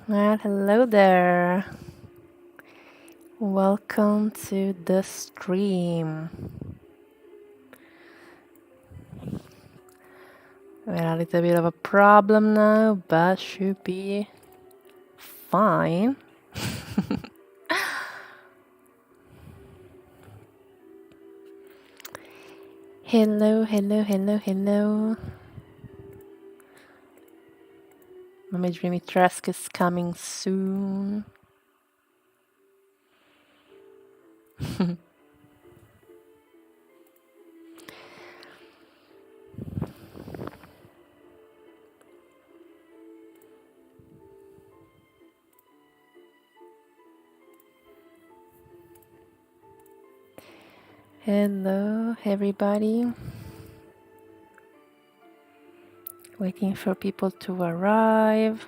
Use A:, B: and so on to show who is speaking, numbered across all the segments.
A: Well, hello there. Welcome to the stream. We had a little bit of a problem now, but should be fine. Hello, hello, hello, hello. Mommy Dimitrescu is coming soon. Hello, everybody. Waiting for people to arrive.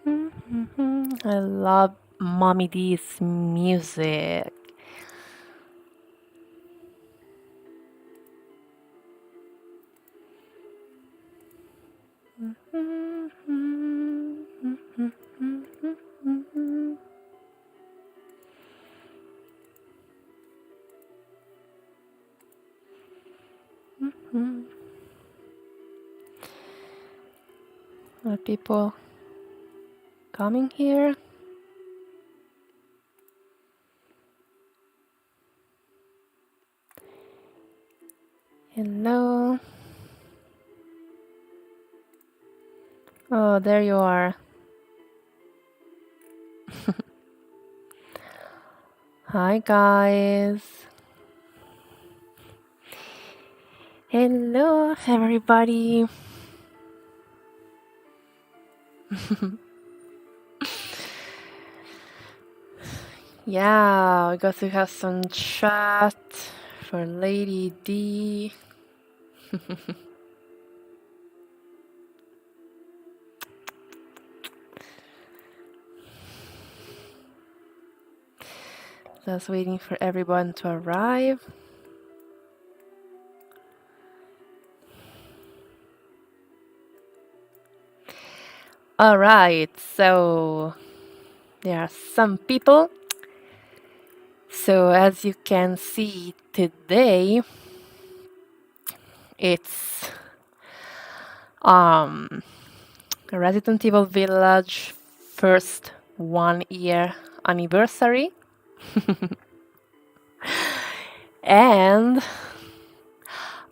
A: I love Mommy D's music. Are people coming here? Hello. Oh, there you are. Hi, guys. Hello, everybody. Yeah, we got to have some chat for Lady D. Just waiting for everyone to arrive. All right, so there are some people. So as you can see today, it's Resident Evil Village first 1 year anniversary. And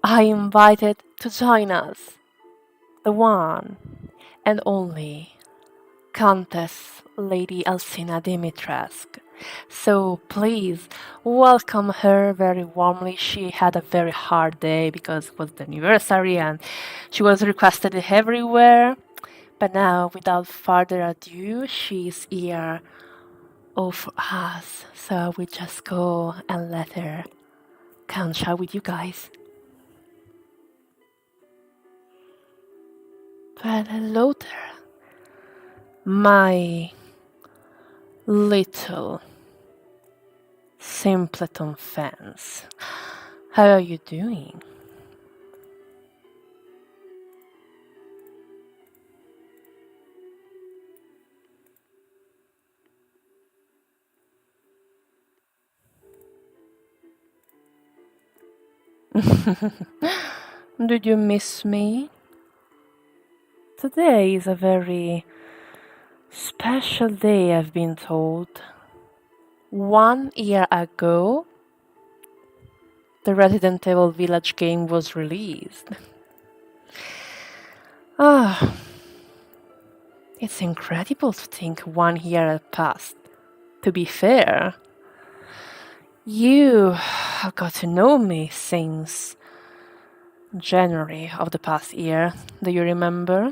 A: I invited to join us the one and only Countess Lady Alcina Dimitrescu. So please welcome her very warmly. She had a very hard day because it was the anniversary and she was requested everywhere. But now, without further ado, she's here for us. So we just go and let her come chat with you guys. Well, hello there, my little Simpleton fans. How are you doing? Did you miss me? Today is a very special day, I've been told. 1 year ago, the Resident Evil Village game was released. It's incredible to think 1 year had passed. To be fair, you have got to know me since January of the past year. Do you remember?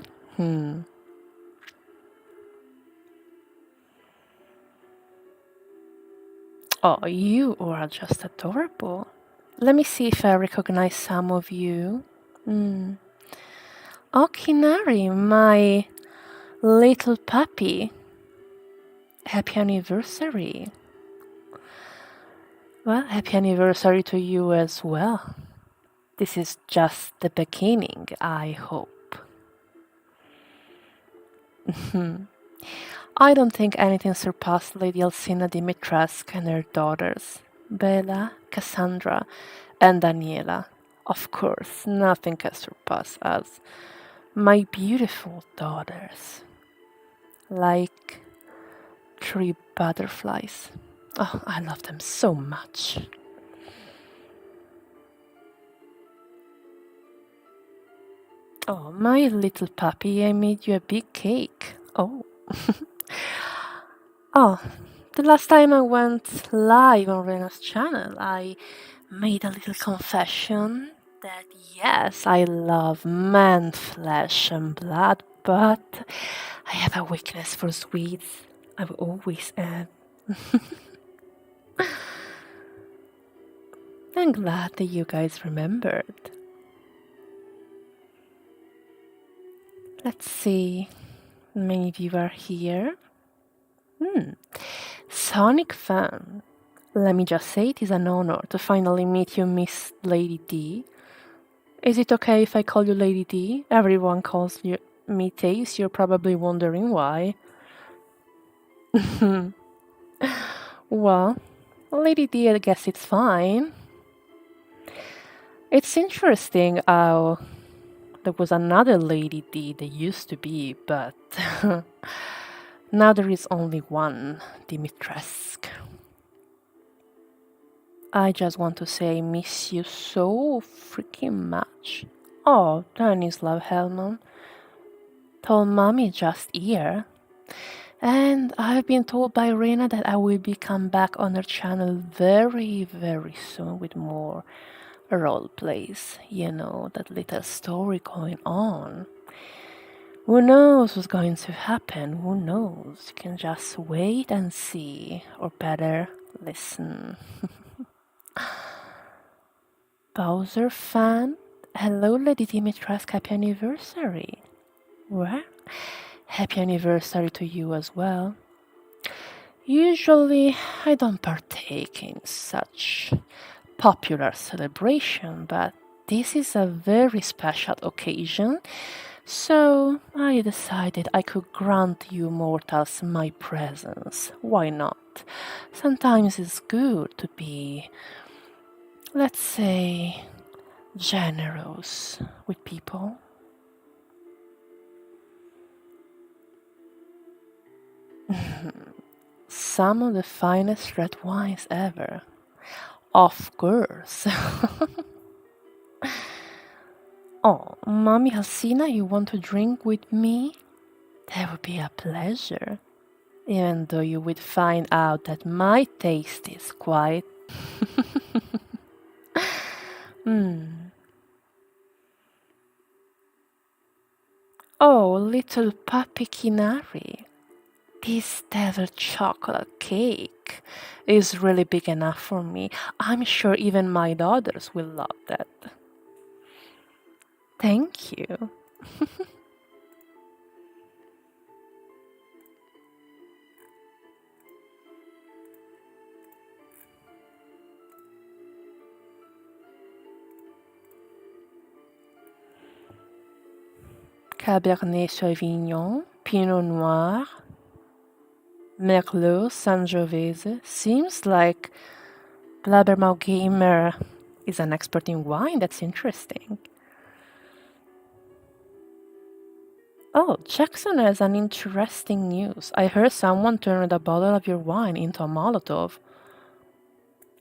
A: Oh, you are just adorable. Let me see if I recognize some of you. Oh, Kinari, my little puppy. Happy anniversary. Well, happy anniversary to you as well. This is just the beginning, I hope. I don't think anything surpassed Lady Alcina Dimitrescu and her daughters, Bella, Cassandra, and Daniela. Of course, nothing can surpass us. My beautiful daughters. Like three butterflies. Oh, I love them so much. Oh, my little puppy, I made you a big cake. Oh. Oh, the last time I went live on Rena's channel, I made a little confession that yes, I love man flesh and blood, but I have a weakness for sweets. I've always had. I'm glad that you guys remembered. Let's see. Many of you are here. Sonic fan. Let me just say it is an honor to finally meet you, Miss Lady D. Is it okay if I call you Lady D? Everyone calls me Tace, you're probably wondering why. Well, Lady D, I guess it's fine. It's interesting how there was another Lady D that used to be, but now there is only one Dimitrescu. I just want to say I miss you so freaking much. Oh, Love Hellman told mommy just here. And I've been told by Rena that I will be come back on her channel very, very soon with more role plays. You know, that little story going on. Who knows what's going to happen? Who knows? You can just wait and see, or better, listen. Bowser fan? Hello, Lady Dimitrescu, happy anniversary. Well, happy anniversary to you as well. Usually, I don't partake in such popular celebration, but this is a very special occasion, so I decided I could grant you mortals my presence. Why not? Sometimes it's good to be, let's say, generous with people. Some of the finest red wines ever. Of course. Oh, Mommy Alcina, you want to drink with me? That would be a pleasure. Even though you would find out that my taste is quite... Oh, little puppy Kinari. This devil chocolate cake is really big enough for me. I'm sure even my daughters will love that. Thank you. Cabernet Sauvignon, Pinot Noir, Merlot, Sangiovese. Seems like Blabbermouth Gamer is an expert in wine. That's interesting. Oh, Jackson has an interesting news. I heard someone turned a bottle of your wine into a Molotov.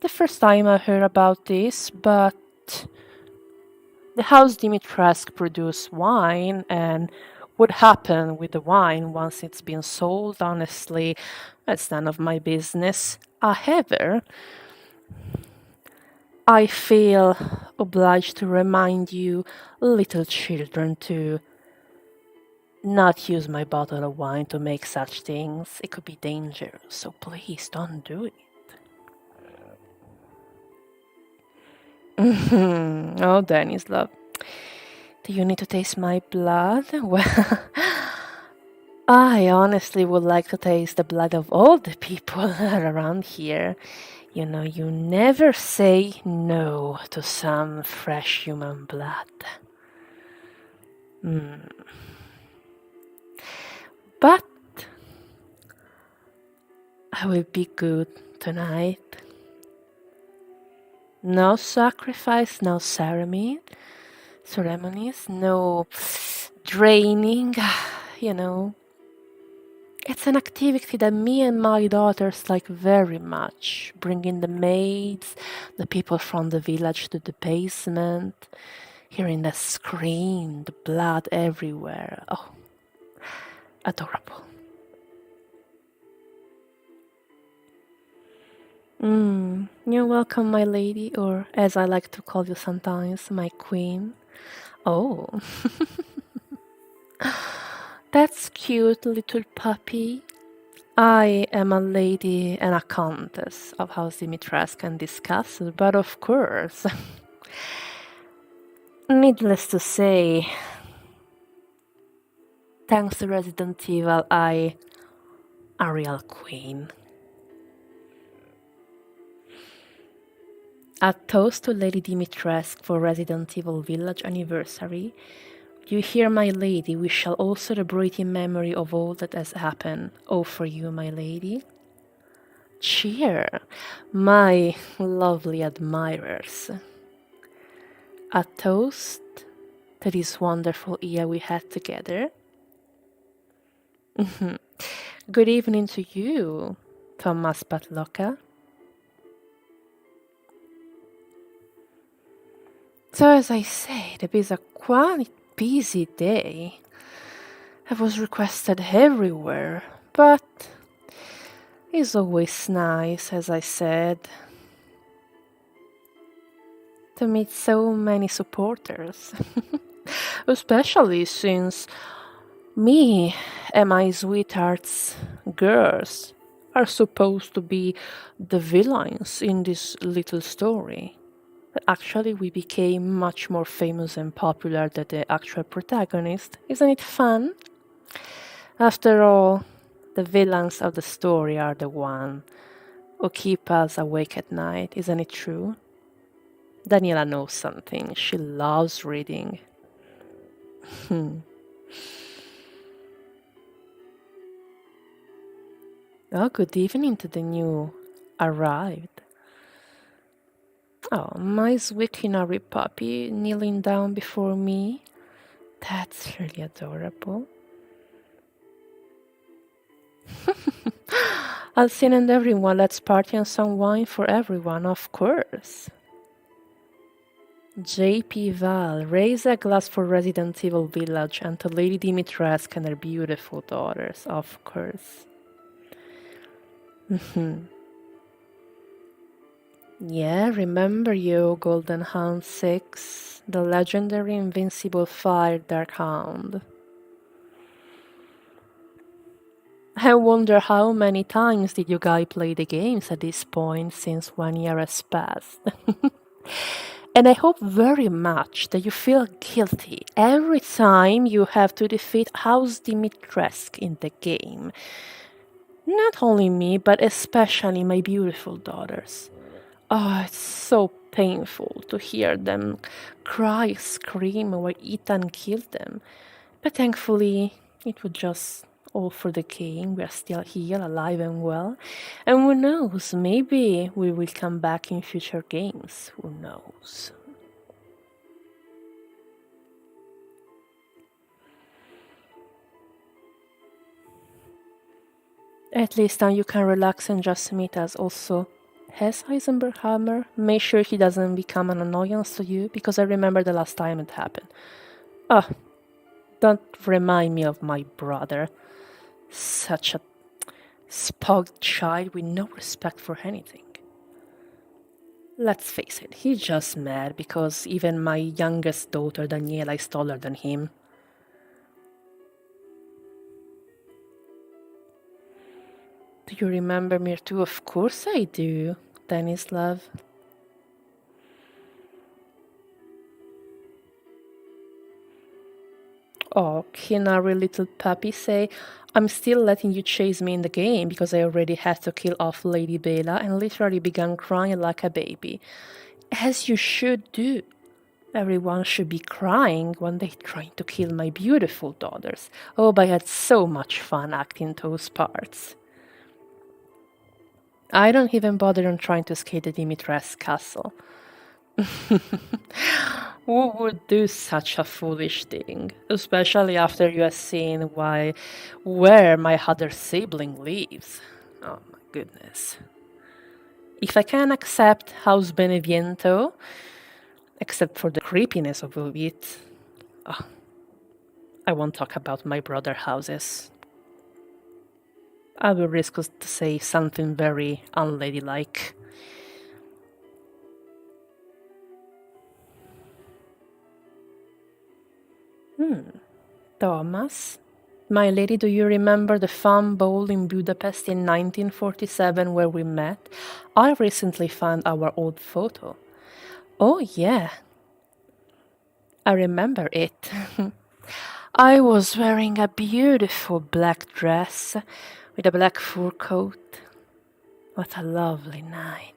A: The first time I heard about this, but the house Dimitrescu produce wine, and what happened with the wine once it's been sold, honestly, that's none of my business. However, I feel obliged to remind you, little children, to not use my bottle of wine to make such things. It could be dangerous, so please don't do it. Oh, Danny's love. Do you need to taste my blood? Well, I honestly would like to taste the blood of all the people that are around here. You know, you never say no to some fresh human blood. But I will be good tonight. No sacrifice, no ceremonies, no draining, you know. It's an activity that me and my daughters like very much. Bringing the maids, the people from the village to the basement, hearing the scream, the blood everywhere. Oh, adorable. You're welcome, my lady, or as I like to call you sometimes, my queen. Oh, that's cute, little puppy. I am a lady and a countess of House Dimitrescu and this castle, but of course, needless to say, thanks to Resident Evil, I a real queen. A toast to Lady Dimitrescu for Resident Evil Village anniversary. You hear, my lady, we shall all celebrate in memory of all that has happened. Oh, for you, my lady. Cheer, my lovely admirers. A toast to this wonderful year we had together. Good evening to you, Thomas Patloka. So as I said, it is a quite busy day. I was requested everywhere, but it's always nice, as I said, to meet so many supporters. Especially since me and my sweethearts girls are supposed to be the villains in this little story. But actually, we became much more famous and popular than the actual protagonist. Isn't it fun? After all, the villains of the story are the one who keep us awake at night. Isn't it true? Daniela knows something. She loves reading. Oh, good evening to the new arrived. Oh, my sweet Hinari puppy kneeling down before me. That's really adorable. Alcine and everyone, let's party and some wine for everyone, of course. JP Val, raise a glass for Resident Evil Village and to Lady Dimitrescu and her beautiful daughters, of course. Yeah, remember you, Golden Hound 6, the legendary invincible fire Dark Hound. I wonder how many times did you guys play the games at this point since 1 year has passed. And I hope very much that you feel guilty every time you have to defeat House Dimitrescu in the game. Not only me, but especially my beautiful daughters. Oh, it's so painful to hear them cry, scream while Ethan killed them. But thankfully, it was just all for the game. We are still here, alive and well. And who knows, maybe we will come back in future games. Who knows? At least now you can relax and just meet us. Also, has Heisenberg hammer? Make sure he doesn't become an annoyance to you, because I remember the last time it happened. Ah, don't remind me of my brother. Such a spoiled child with no respect for anything. Let's face it, he's just mad because even my youngest daughter Daniela is taller than him. Do you remember me too? Of course I do, Dennis love. Oh, can our little puppy say, I'm still letting you chase me in the game because I already had to kill off Lady Bela and literally began crying like a baby. As you should do. Everyone should be crying when they're trying to kill my beautiful daughters. Oh, but I had so much fun acting those parts. I don't even bother on trying to escape the Dimitrescu castle. Who would do such a foolish thing? Especially after you have seen where my other sibling lives. Oh my goodness. If I can accept House Beneviento, except for the creepiness of it, oh, I won't talk about my brother houses. I will risk to say something very unladylike. Thomas? My lady, do you remember the fun ball in Budapest in 1947 where we met? I recently found our old photo. Oh, yeah. I remember it. I was wearing a beautiful black dress with a black fur coat. What a lovely night.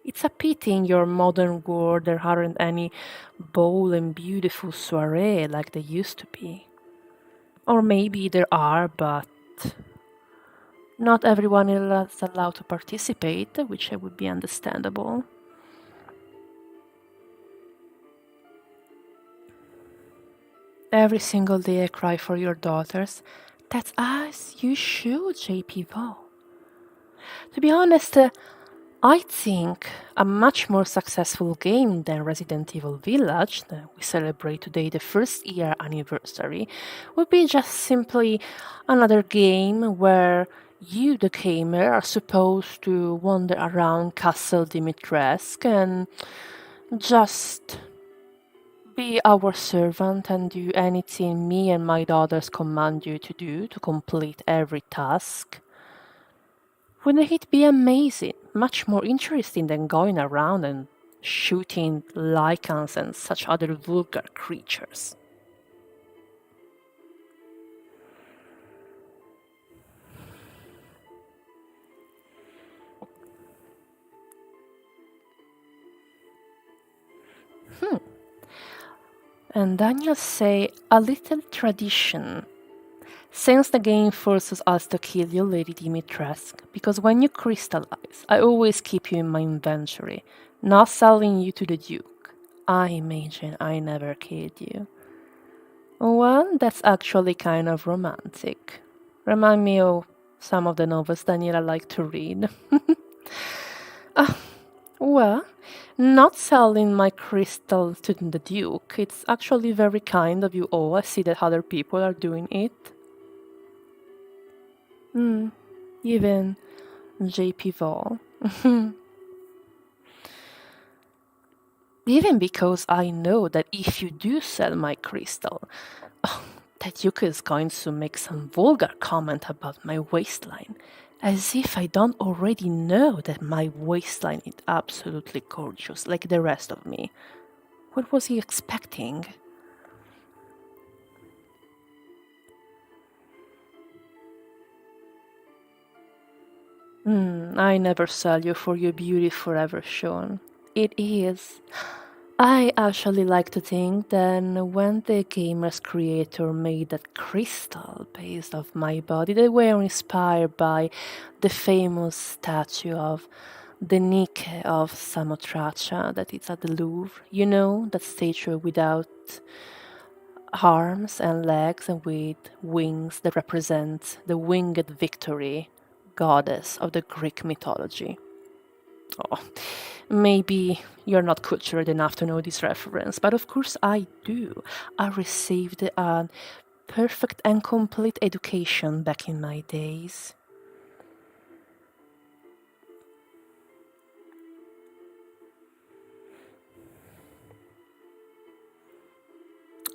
A: It's a pity in your modern world there aren't any bold and beautiful soiree like they used to be. Or maybe there are, but not everyone is allowed to participate, which would be understandable. Every single day I cry for your daughters. That's as you should, JP Vo. To be honest, I think a much more successful game than Resident Evil Village, that we celebrate today the first year anniversary, would be just simply another game where you, the gamer, are supposed to wander around Castle Dimitrescu and just be our servant and do anything me and my daughters command you to do to complete every task. Wouldn't it be amazing? Much more interesting than going around and shooting lichens and such other vulgar creatures. And Daniel say a little tradition. Since the game forces us to kill you, Lady Dimitrescu, because when you crystallize, I always keep you in my inventory, not selling you to the Duke. I imagine I never killed you. Well, that's actually kind of romantic. Remind me of some of the novels Daniela liked to read. Well, not selling my crystal to the Duke. It's actually very kind of you all. I see that other people are doing it. Even JP Vol. Even because I know that if you do sell my crystal, that Yuka is going to make some vulgar comment about my waistline. As if I don't already know that my waistline is absolutely gorgeous, like the rest of me. What was he expecting? I never sell you for your beauty forever shone. It is. I actually like to think that when the gamer's creator made that crystal based off my body, they were inspired by the famous statue of the Nike of Samothrace that is at the Louvre. You know, that statue without arms and legs and with wings that represent the winged victory goddess of the Greek mythology. Oh, maybe you're not cultured enough to know this reference, but of course I do. I received a perfect and complete education back in my days.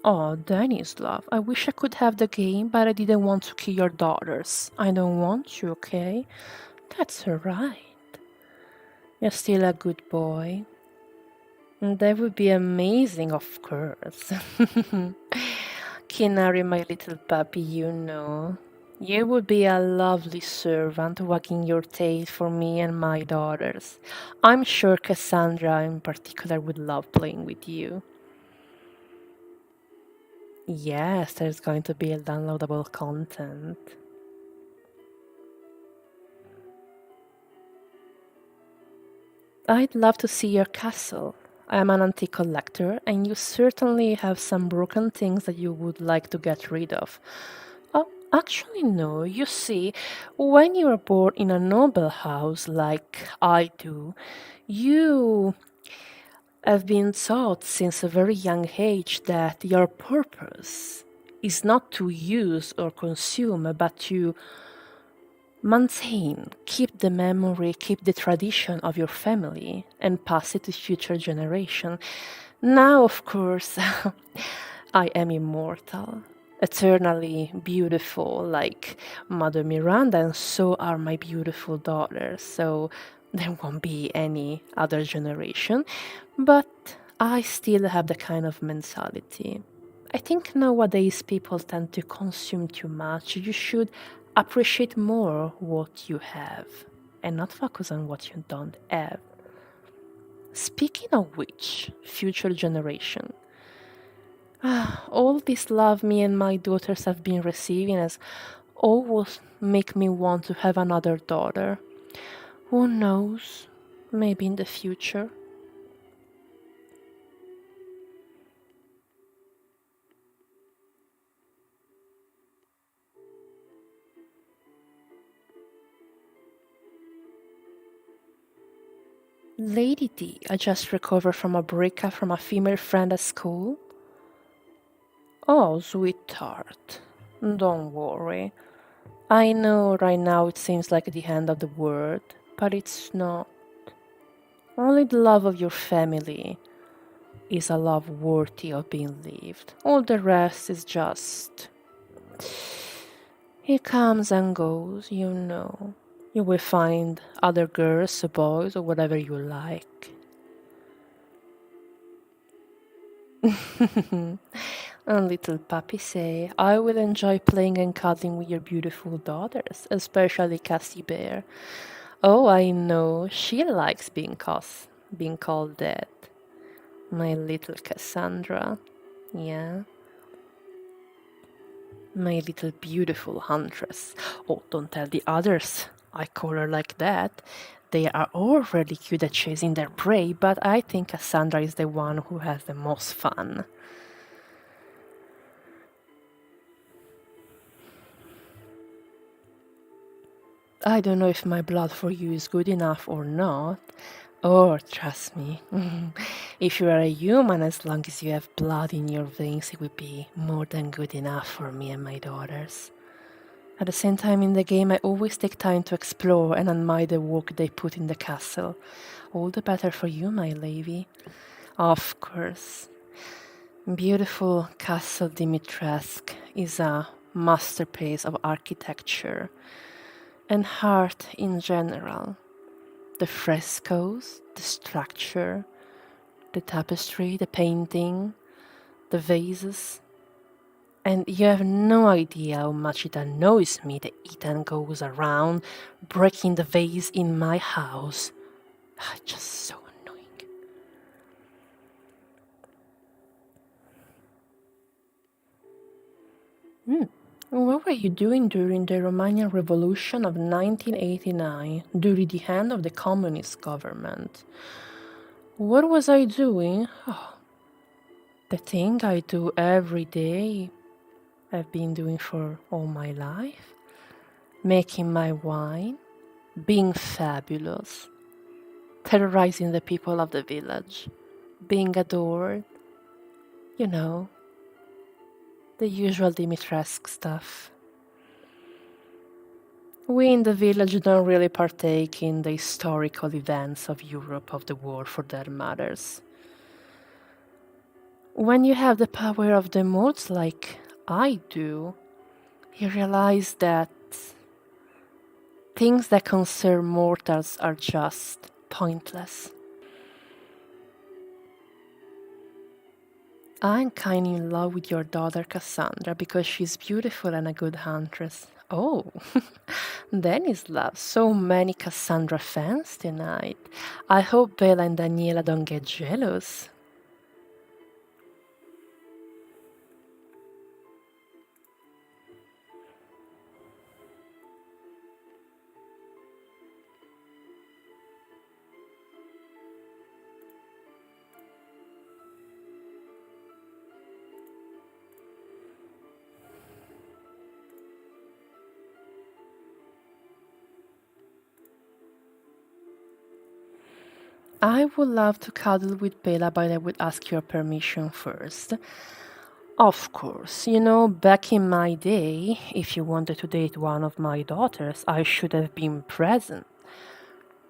A: Oh, Danny's love, I wish I could have the game, but I didn't want to kill your daughters. I don't want you, okay? That's alright. You're still a good boy. That would be amazing, of course. Kinari, my little puppy, you know. You would be a lovely servant wagging your tail for me and my daughters. I'm sure Cassandra in particular would love playing with you. Yes, there's going to be a downloadable content. I'd love to see your castle. I'm an antique collector, and you certainly have some broken things that you would like to get rid of. Oh, actually, no. You see, when you are born in a noble house like I do, you have been taught since a very young age that your purpose is not to use or consume, but to maintain, keep the memory, keep the tradition of your family, and pass it to future generation. Now, of course, I am immortal, eternally beautiful, like Mother Miranda, and so are my beautiful daughters. So there won't be any other generation, but I still have the kind of mentality. I think nowadays people tend to consume too much. You should appreciate more what you have and not focus on what you don't have. Speaking of which, future generation, all this love me and my daughters have been receiving has always make me want to have another daughter. Who knows? Maybe in the future. Lady D, I just recovered from a breakup from a female friend at school. Oh, sweetheart, don't worry. I know right now it seems like the end of the world, but it's not. Only the love of your family is a love worthy of being lived. All the rest is just. It comes and goes, you know. You will find other girls or boys or whatever you like. And little puppy say, I will enjoy playing and cuddling with your beautiful daughters, especially Cassie Bear. Oh, I know, she likes being called that. My little Cassandra. Yeah. My little beautiful huntress. Oh, don't tell the others. I call her like that. They are all really cute at chasing their prey, but I think Cassandra is the one who has the most fun. I don't know if my blood for you is good enough or not. Oh, trust me. If you are a human, as long as you have blood in your veins, it would be more than good enough for me and my daughters. At the same time, in the game, I always take time to explore and admire the work they put in the castle. All the better for you, my lady. Of course. Beautiful Castle Dimitrescu is a masterpiece of architecture and art in general. The frescoes, the structure, the tapestry, the painting, the vases. And you have no idea how much it annoys me that Ethan goes around breaking the vase in my house. Just so annoying. What were you doing during the Romanian Revolution of 1989, during the end of the communist government? What was I doing? Oh, the thing I do every day, I've been doing for all my life. Making my wine, being fabulous, terrorizing the people of the village, being adored, you know, the usual Dimitrescu stuff. We in the village don't really partake in the historical events of Europe, of the war for that matters. When you have the power of the modes like I do, you realize that things that concern mortals are just pointless. I'm kind of in love with your daughter Cassandra because she's beautiful and a good huntress. Oh, then is love. So many Cassandra fans tonight. I hope Bella and Daniela don't get jealous. I would love to cuddle with Bella, but I would ask your permission first. Of course, back in my day, if you wanted to date one of my daughters, I should have been present.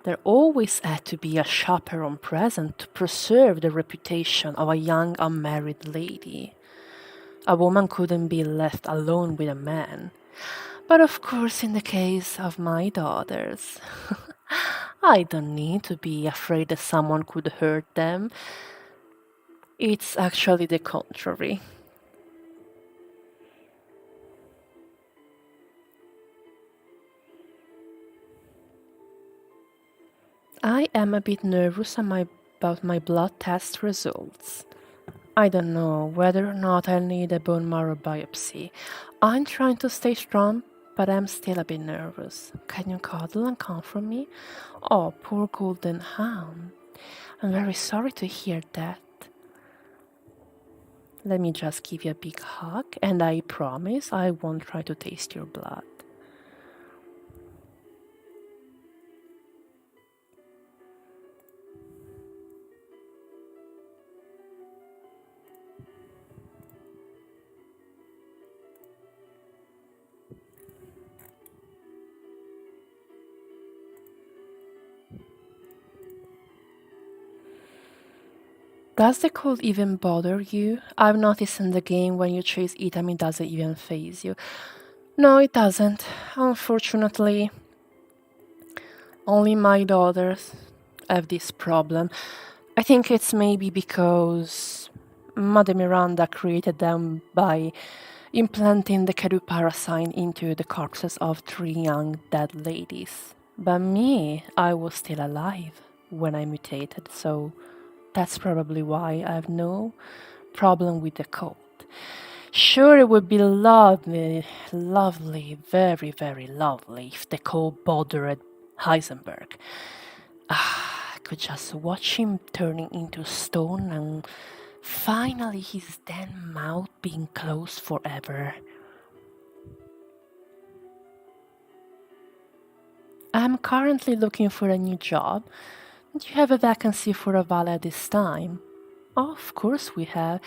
A: There always had to be a chaperone present to preserve the reputation of a young unmarried lady. A woman couldn't be left alone with a man. But of course, in the case of my daughters, I don't need to be afraid that someone could hurt them. It's actually the contrary. I am a bit nervous about my blood test results. I don't know whether or not I'll need a bone marrow biopsy. I'm trying to stay strong, but I'm still a bit nervous. Can you cuddle and comfort me? Oh, poor golden hound. I'm very sorry to hear that. Let me just give you a big hug, and I promise I won't try to taste your blood. Does the cold even bother you? I've noticed in the game when you chase Itami, it doesn't even phase you. No, it doesn't. Unfortunately, only my daughters have this problem. I think it's maybe because Mother Miranda created them by implanting the Kedu parasite into the corpses of three young dead ladies. But me, I was still alive when I mutated, so that's probably why I have no problem with the cold. Sure, it would be lovely, very, very lovely if the cold bothered Heisenberg. I could just watch him turning into stone and finally his damn mouth being closed forever. I'm currently looking for a new job. Do you have a vacancy for a valet this time? Of course we have.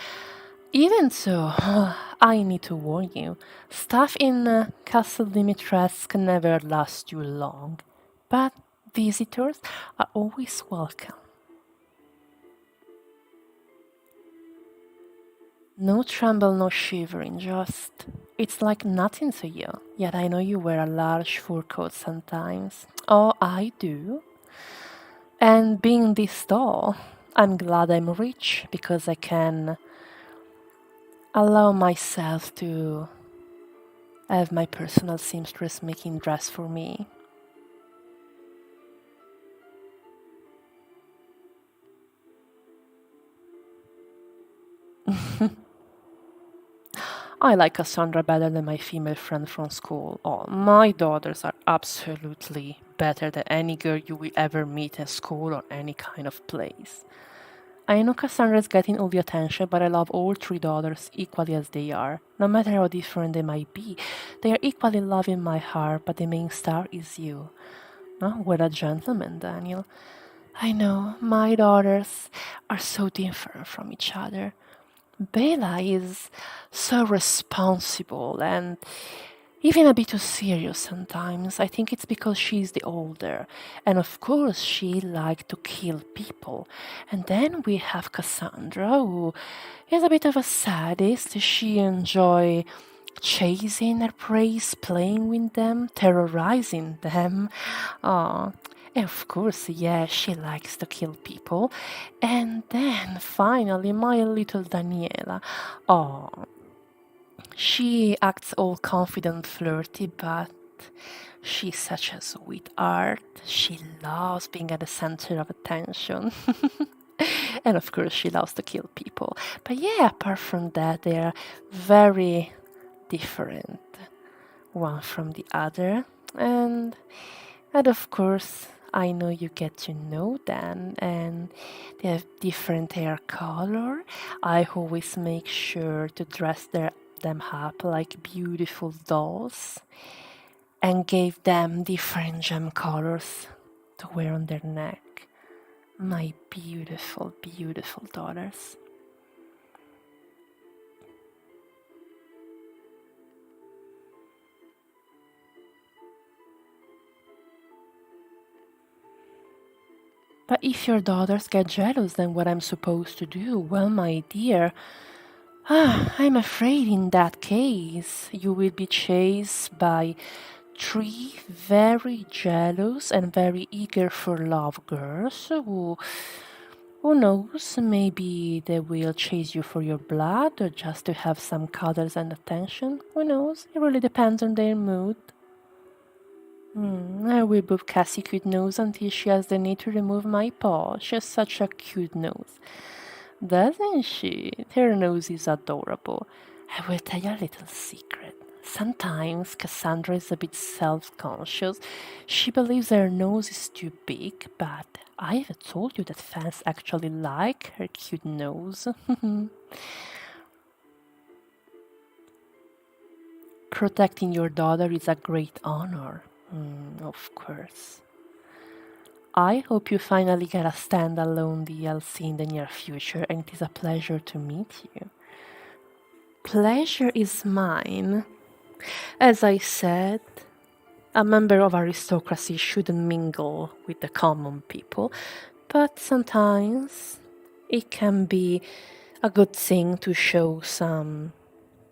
A: Even so, I need to warn you, stuff in Castle Dimitrescu never lasts too long, but visitors are always welcome. No tremble, no shivering, just it's like nothing to you. Yet I know you wear a large fur coat sometimes. Oh, I do. And being this tall, I'm glad I'm rich because I can allow myself to have my personal seamstress making dress for me. I like Cassandra better than my female friend from school. Oh, my daughters are absolutely better than any girl you will ever meet in school or any kind of place. I know Cassandra is getting all the attention, but I love all three daughters equally as they are. No matter how different they might be, they are equally loved in my heart, but the main star is you. Oh, what a gentleman, Daniel. I know, my daughters are so different from each other. Bella is so responsible and even a bit too serious sometimes. I think it's because she's the older. And of course, she likes to kill people. And then we have Cassandra, who is a bit of a sadist. She enjoys chasing her prey, playing with them, terrorizing them. Oh, and of course, yeah, she likes to kill people. And then finally, my little Daniela. Oh, she acts all confident, flirty, but she's such a sweetheart. She loves being at the center of attention. And of course, she loves to kill people. But yeah, apart from that, they are very different one from the other. And of course, I know you get to know them, and they have different hair color. I always make sure to dress them up like beautiful dolls and gave them different gem colors to wear on their neck. My beautiful, beautiful daughters. But if your daughters get jealous, then what I'm supposed to do? Well, my dear, I'm afraid in that case you will be chased by three very jealous and very eager for love girls who knows, maybe they will chase you for your blood or just to have some cuddles and attention. Who knows? It really depends on their mood. I will boop Cassie cute nose until she has the need to remove my paw. She has such a cute nose. Doesn't she? Her nose is adorable. I will tell you a little secret. Sometimes Cassandra is a bit self conscious. She believes her nose is too big, but I have told you that fans actually like her cute nose. Protecting your daughter is a great honor. Of course. I hope you finally get a standalone DLC in the near future, and it is a pleasure to meet you. Pleasure is mine. As I said, a member of aristocracy shouldn't mingle with the common people, but sometimes it can be a good thing to show some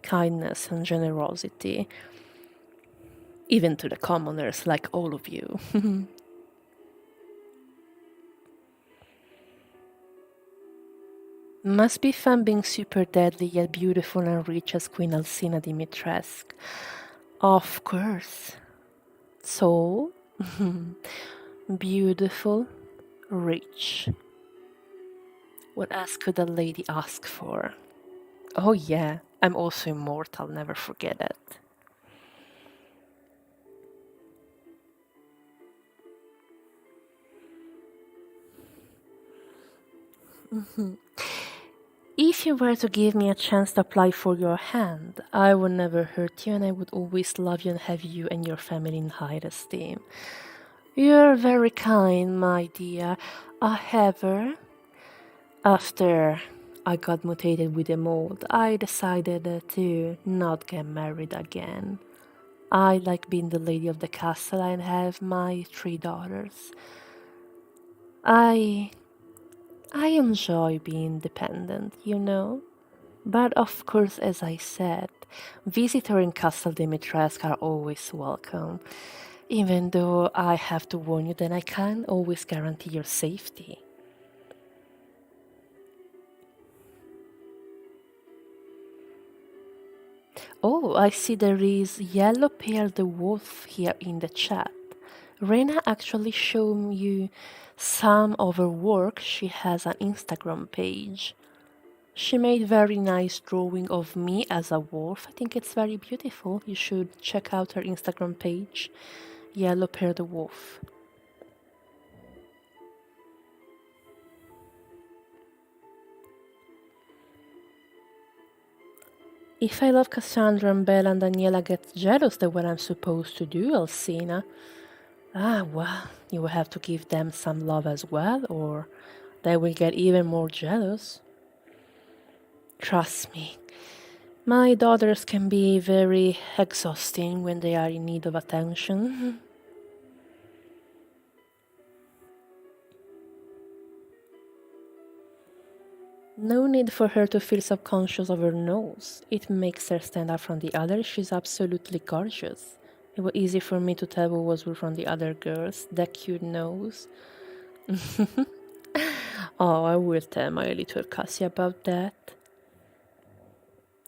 A: kindness and generosity, even to the commoners like all of you. Must be fun being super deadly yet beautiful and rich as Queen Alcina Dimitrescu. Of course. So, beautiful, rich. What else could a lady ask for? Oh, yeah, I'm also immortal, never forget it. If you were to give me a chance to apply for your hand, I would never hurt you and I would always love you and have you and your family in high esteem. You're very kind, my dear. However, after I got mutated with the mold, I decided to not get married again. I like being the lady of the castle and have my three daughters. I I enjoy being independent, you know? But of course, as I said, visitors in Castle Dimitrescu are always welcome. Even though I have to warn you that I can't always guarantee your safety. Oh, I see there is Yellow Pearl the Wolf here in the chat. Rena actually showed you some of her work. She has an Instagram page. She made very nice drawing of me as a wolf. I think it's very beautiful. You should check out her Instagram page, Yellow Pear the Wolf. If I love Cassandra and Bella and Daniela get jealous that what I'm supposed to do, Alcina. Well, you will have to give them some love as well, or they will get even more jealous. Trust me, my daughters can be very exhausting when they are in need of attention. No need for her to feel subconscious of her nose. It makes her stand out from the others. She's absolutely gorgeous. It was easy for me to tell who was who from the other girls. That cute nose. Oh, I will tell my little Cassie about that.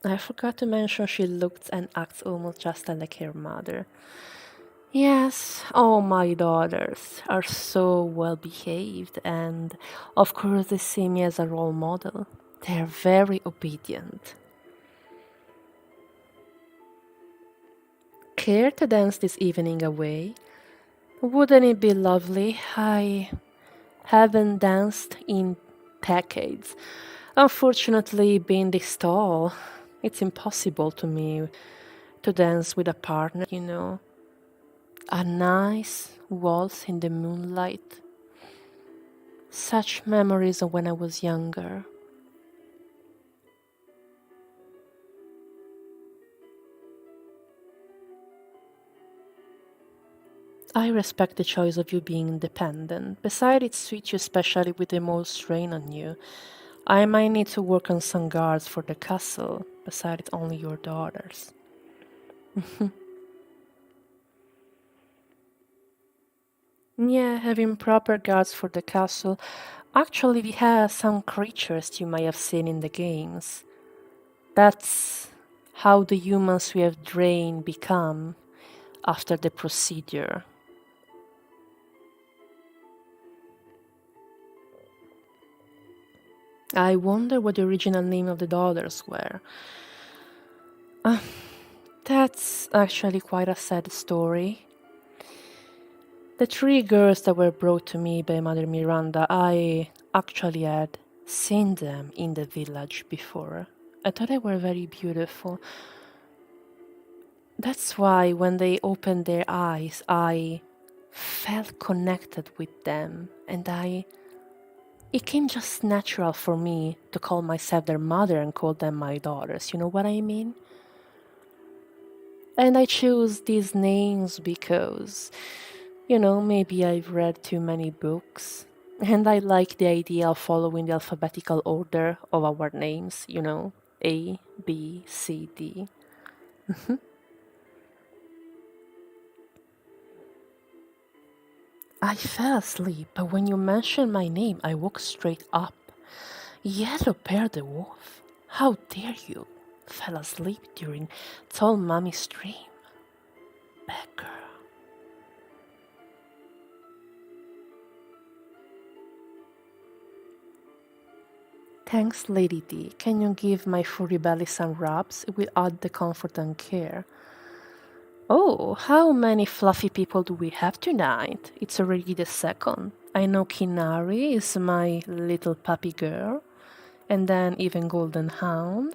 A: I forgot to mention she looks and acts almost just like her mother. Yes, all my daughters are so well behaved, and of course, they see me as a role model. They're very obedient. Care to dance this evening away? Wouldn't it be lovely? I haven't danced in decades. Unfortunately, being this tall, it's impossible to me to dance with a partner, you know. A nice waltz in the moonlight Such memories of when I was younger. I respect the choice of you being independent. Besides, it suits you especially with the most strain on you. I might need to work on some guards for the castle. Besides, it's only your daughters. Yeah, having proper guards for the castle. Actually, we have some creatures you might have seen in the games. That's how the humans we have drained become after the procedure. I wonder what the original name of the daughters were. Uh, that's actually quite a sad story. The three girls that were brought to me by Mother Miranda, I actually had seen them in the village before. I thought they were very beautiful. That's why when they opened their eyes, I felt connected with them, and it came just natural for me to call myself their mother and call them my daughters. You know what I mean? And I chose these names because, maybe I've read too many books. And I like the idea of following the alphabetical order of our names, A, B, C, D. I fell asleep, but when you mentioned my name, I woke straight up. Yellow Bear the Wolf, how dare you? Fell asleep during Tall Mummy's dream. Bad girl. Thanks, Lady D. Can you give my furry belly some rubs? It will add the comfort and care. Oh, how many fluffy people do we have tonight? It's already the second. I know Kinari is my little puppy girl, and then even Golden Hound.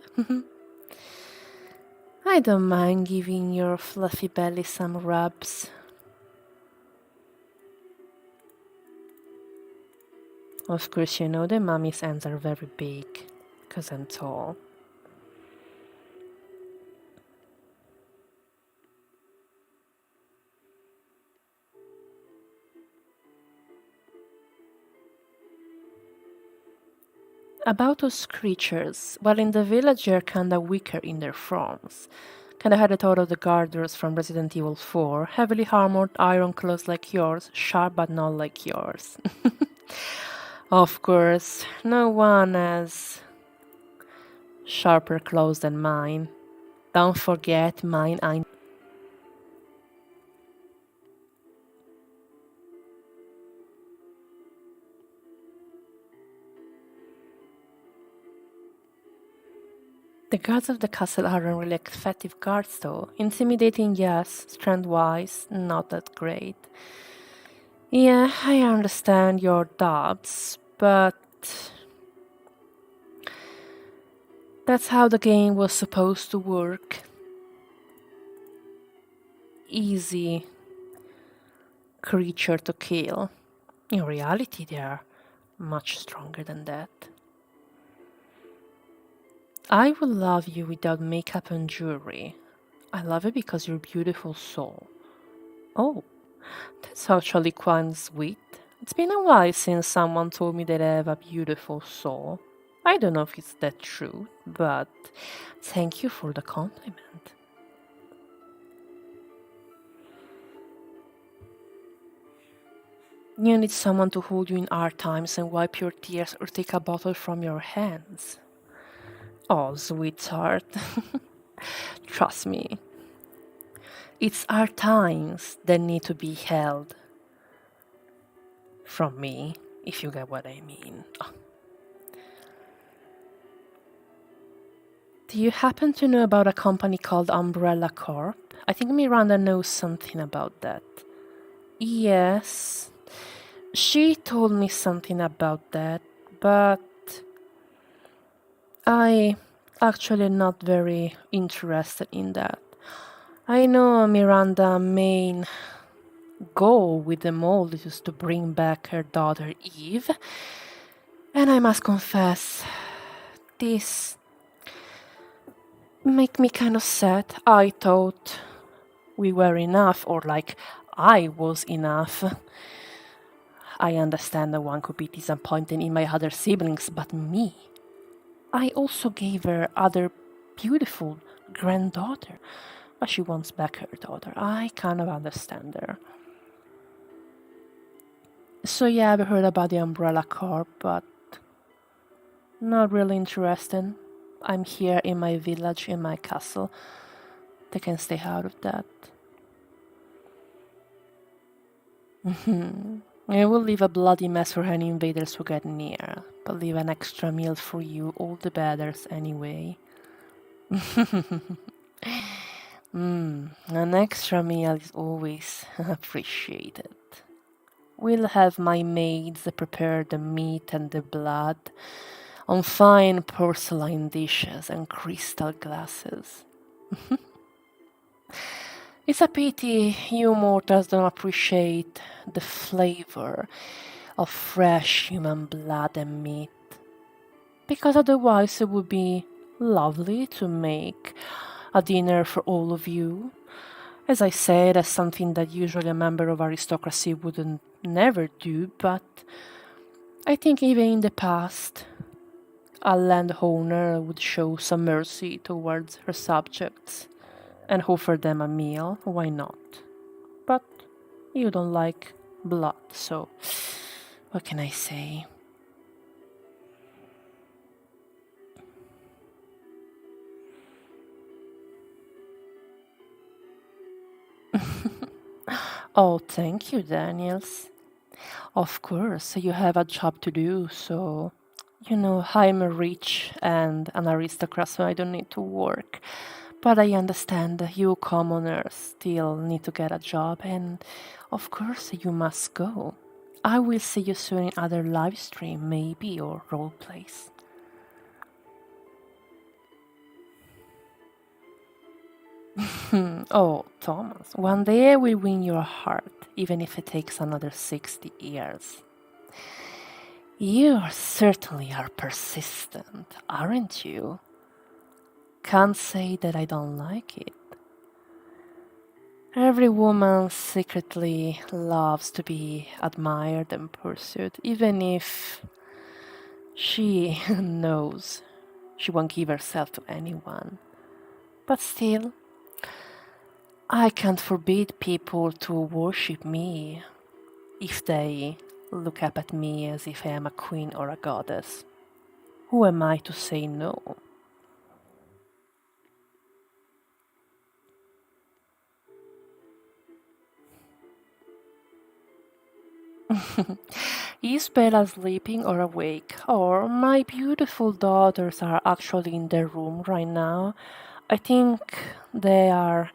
A: I don't mind giving your fluffy belly some rubs. Of course, the mummy's hands are very big, 'cause I'm tall. About those creatures, well, in the village they're kinda weaker in their forms. Kinda had the thought of the guarders from Resident Evil 4, heavily armored, iron claws like yours, sharp but not like yours. Of course, no one has sharper claws than mine. Don't forget, mine ain't. The guards of the castle aren't really effective guards, though. Intimidating, yes. Strength-wise, not that great. Yeah, I understand your doubts, but that's how the game was supposed to work. Easy creature to kill. In reality, they are much stronger than that. I will love you without makeup and jewelry. I love it because you're a beautiful soul. Oh, that's actually quite sweet. It's been a while since someone told me that I have a beautiful soul. I don't know if it's that true, but thank you for the compliment. You need someone to hold you in hard times and wipe your tears or take a bottle from your hands. Oh, sweetheart. Trust me. It's our times that need to be held from me, if you get what I mean. Do you happen to know about a company called Umbrella Corp? I think Miranda knows something about that. Yes, she told me something about that, but I actually not very interested in that. I know Miranda main go with the Moldius to bring back her daughter Eve. And I must confess, this make me kind of sad. I thought we were enough, or like I was enough. I understand that one could be disappointed in my other siblings, but me, I also gave her other beautiful granddaughter, but she wants back her daughter. I kind of understand her. So yeah, I've heard about the Umbrella Corp, but not really interested. I'm here in my village, in my castle. They can stay out of that. I will leave a bloody mess for any invaders who get near, but leave an extra meal for you, all the betters anyway. An extra meal is always appreciated. We'll have my maids prepare the meat and the blood on fine porcelain dishes and crystal glasses. It's a pity you mortals don't appreciate the flavor of fresh human blood and meat, because otherwise it would be lovely to make a dinner for all of you. As I said, that's something that usually a member of aristocracy wouldn't never do, but I think even in the past, a landowner would show some mercy towards her subjects and offer them a meal. Why not? But you don't like blood, so what can I say? Oh, thank you, Daniels. Of course, you have a job to do, so I'm rich and an aristocrat, so I don't need to work. But I understand that you commoners still need to get a job, and of course you must go. I will see you soon in other live stream, maybe, or role plays. Oh, Thomas, one day I will win your heart, even if it takes another 60 years. You certainly are persistent, aren't you? Can't say that I don't like it. Every woman secretly loves to be admired and pursued, even if she knows she won't give herself to anyone. But still, I can't forbid people to worship me if they look up at me as if I am a queen or a goddess. Who am I to say no? Is Bella sleeping or awake? Or my beautiful daughters are actually in their room right now. I think they are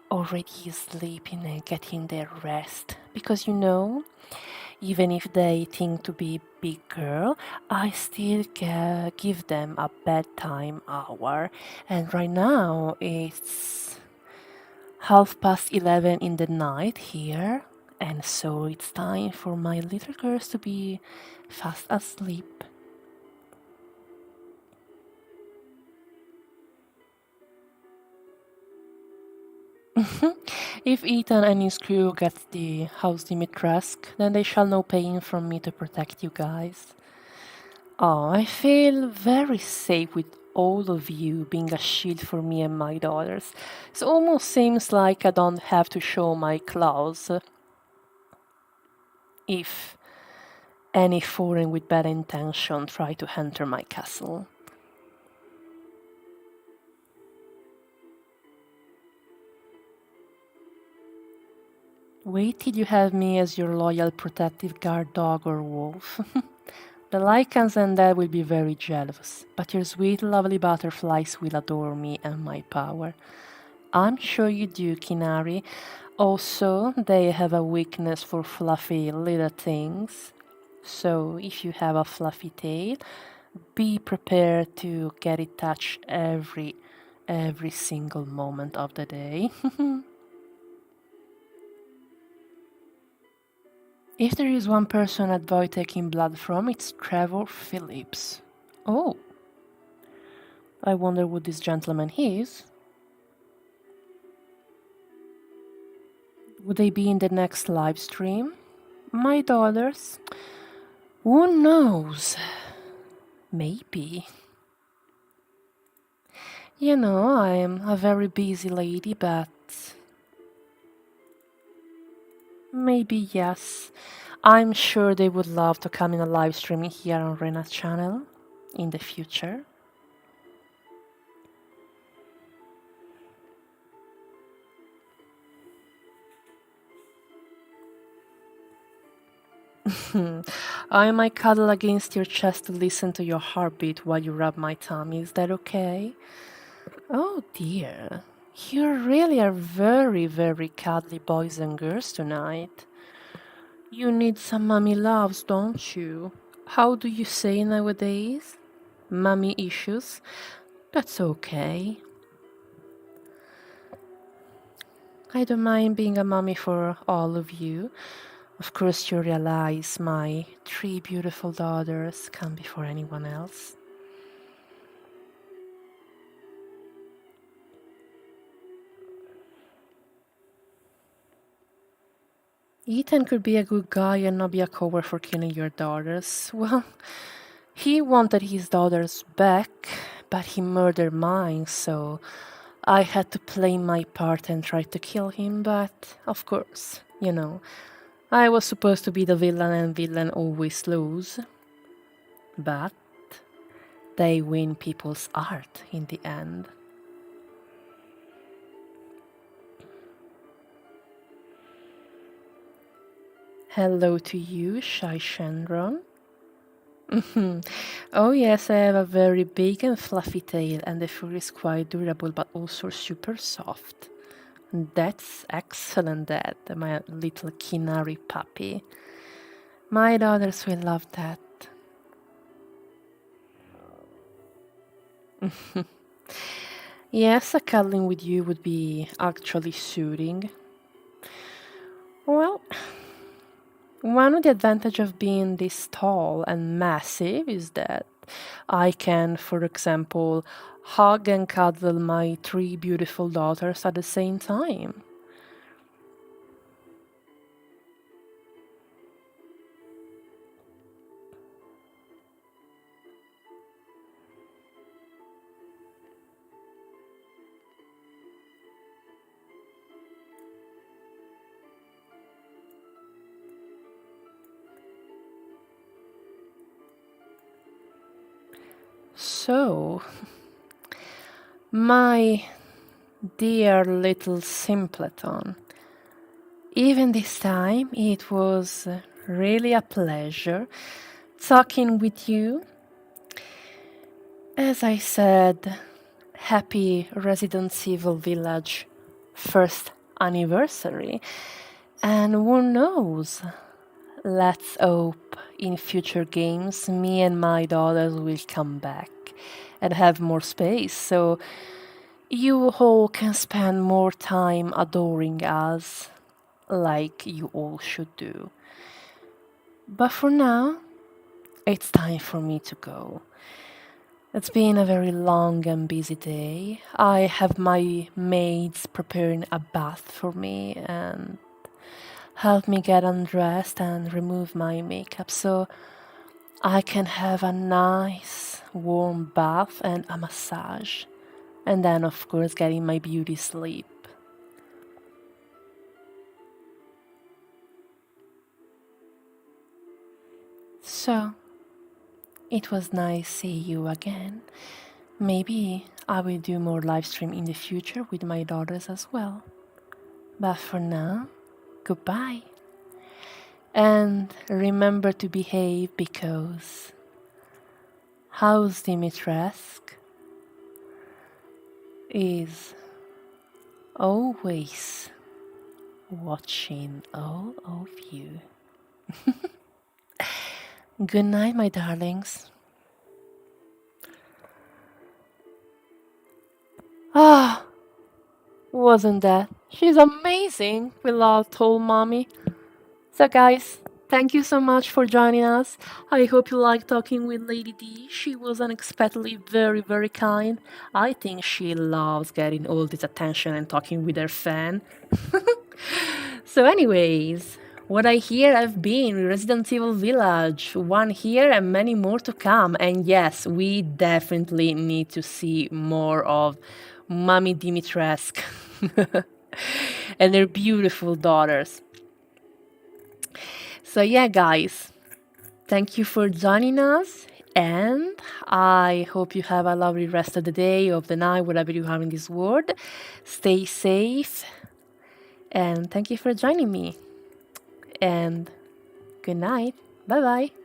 A: already sleeping and getting their rest. Because even if they think to be big girl, I still give them a bedtime hour. And right now it's 11:30 in the night here. And so it's time for my little girls to be fast asleep. If Ethan and his crew get the house Dimitrescu, then they shall no pain from me to protect you guys. Oh, I feel very safe with all of you being a shield for me and my daughters. It almost seems like I don't have to show my claws if any foreign with bad intention try to enter my castle. Wait till you have me as your loyal protective guard dog or wolf. The Lycans and that will be very jealous, but your sweet lovely butterflies will adore me and my power. I'm sure you do, Kinari. Also, they have a weakness for fluffy little things. So if you have a fluffy tail, be prepared to get it touched every single moment of the day. If there is one person I'd avoid taking blood from, it's Trevor Phillips. Oh, I wonder who this gentleman is. Would they be in the next live stream? My daughters? Who knows? Maybe. You know, I am a very busy lady, but maybe yes. I'm sure they would love to come in a live stream here on Rena's channel in the future. I might cuddle against your chest to listen to your heartbeat while you rub my tummy. Is that okay? Oh dear. You really are very, very cuddly boys and girls tonight. You need some mommy loves, don't you? How do you say nowadays? Mommy issues? That's okay. I don't mind being a mommy for all of you. Of course, you realize my 3 beautiful daughters come before anyone else. Ethan could be a good guy and not be a coward for killing your daughters. Well, he wanted his daughters back, but he murdered mine, so I had to play my part and try to kill him, but of course, you know, I was supposed to be the villain and villain always lose. But they win people's art in the end. Hello to you, Shai Shandron. Oh yes, I have a very big and fluffy tail and the fur is quite durable but also super soft. That's excellent, Dad, my little Kinari puppy. My daughters will love that. Yes, a cuddling with you would be actually soothing. Well, one of the advantages of being this tall and massive is that I can, for example, hug and cuddle my 3 beautiful daughters at the same time. So, my dear little simpleton, even this time it was really a pleasure talking with you. As I said, happy Resident Evil Village first anniversary, and who knows? Let's hope in future games me and my daughters will come back and have more space so you all can spend more time adoring us like you all should do. But for now, it's time for me to go. It's been a very long and busy day. I have my maids preparing a bath for me and help me get undressed and remove my makeup so I can have a nice warm bath and a massage. And then, of course, getting my beauty sleep. So, it was nice seeing you again. Maybe I will do more live stream in the future with my daughters as well. But for now, goodbye. And remember to behave because House Dimitrescu is always watching all of you. Good night, my darlings. Ah, wasn't that? She's amazing, we all told Mommy. So guys, Thank you so much for joining us. I hope you liked talking with Lady D. She was unexpectedly very, very kind. I think she loves getting all this attention and talking with her fan. So, anyways, what I hear I've been Resident Evil Village, one here and many more to come. And yes, we definitely need to see more of Mommy Dimitrescu and her beautiful daughters. So, yeah, guys, thank you for joining us. And I hope you have a lovely rest of the day, of the night, whatever you have in this world. Stay safe. And thank you for joining me. And good night. Bye bye.